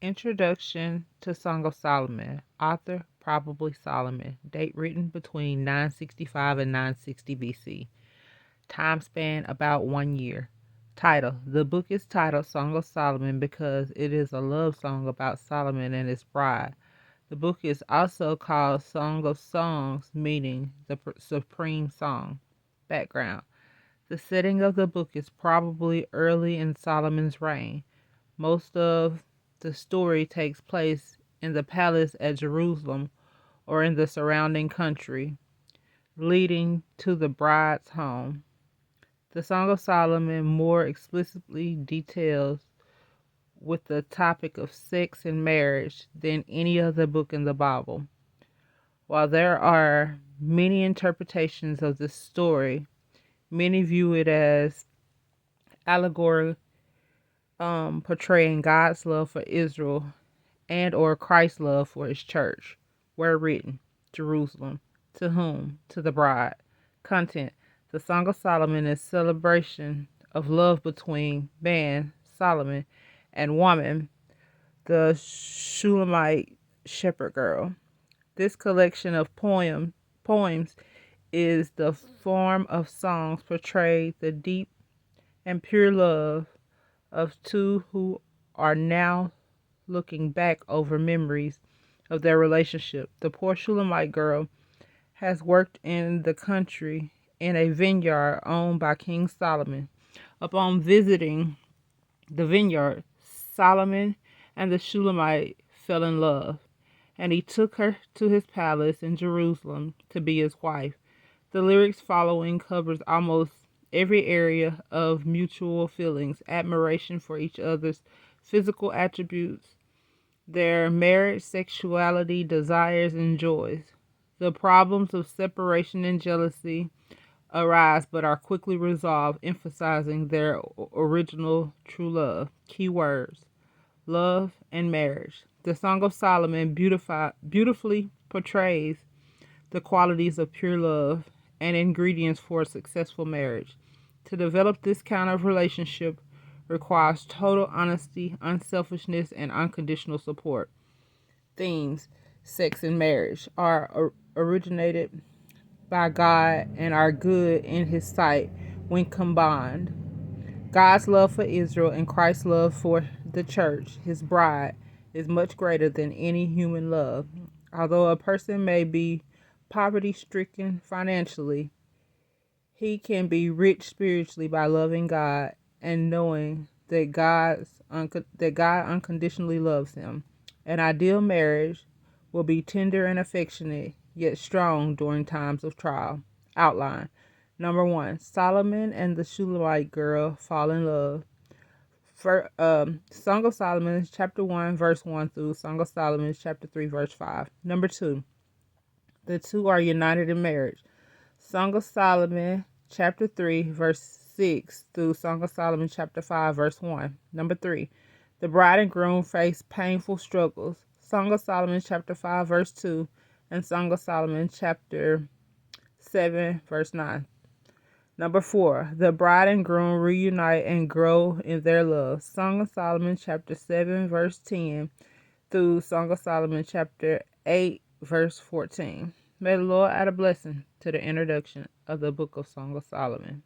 Introduction to Song of Solomon. Author probably Solomon. Date written between 965 and 960 BC. Time span about 1 year. Title. The book is titled Song of Solomon because it is a love song about Solomon and his bride. The book is also called Song of Songs, meaning the supreme song. Background. The setting of the book is probably early in Solomon's reign. Most of the story takes place in the palace at Jerusalem or in the surrounding country, leading to the bride's home. The Song of Solomon more explicitly details with the topic of sex and marriage than any other book in the Bible. While there are many interpretations of this story, many view it as allegory portraying God's love for Israel and or Christ's love for his church. Were written, Jerusalem. To whom? To the bride. Content. The Song of Solomon is celebration of love between man, Solomon, and woman, the Shulamite shepherd girl. This collection of poems is the form of songs portray the deep and pure love of two who are now looking back over memories of their relationship. The poor Shulamite girl has worked in the country in a vineyard owned by King Solomon. Upon visiting the vineyard, Solomon and the Shulamite fell in love, and he took her to his palace in Jerusalem to be his wife. The lyrics following covers almost every area of mutual feelings, admiration for each other's physical attributes, their marriage, sexuality, desires, and joys. The problems of separation and jealousy arise but are quickly resolved, emphasizing their original true love. Key words: love and marriage. The Song of Solomon beautifully portrays the qualities of pure love and ingredients for a successful marriage. To develop this kind of relationship requires total honesty, unselfishness, and unconditional support. Themes: sex and marriage are originated by God and are good in His sight when combined. God's love for Israel and Christ's love for the church, His bride, is much greater than any human love. Although a person may be poverty stricken financially, he can be rich spiritually by loving God and knowing that God unconditionally loves him. An ideal marriage will be tender and affectionate, yet strong during times of trial. Outline. Number 1, Solomon and the Shulamite girl fall in love. Song of Solomon, chapter 1, verse 1 through Song of Solomon, chapter 3, verse 5. Number 2, the two are united in marriage. Song of Solomon, chapter 3, verse 6 through Song of Solomon, chapter 5, verse 1. Number 3, the bride and groom face painful struggles. Song of Solomon, chapter 5, verse 2, and Song of Solomon, chapter 7, verse 9. Number 4, the bride and groom reunite and grow in their love. Song of Solomon, chapter 7, verse 10, through Song of Solomon, chapter 8, verse 14. May the Lord add a blessing to the introduction of the book of Song of Solomon.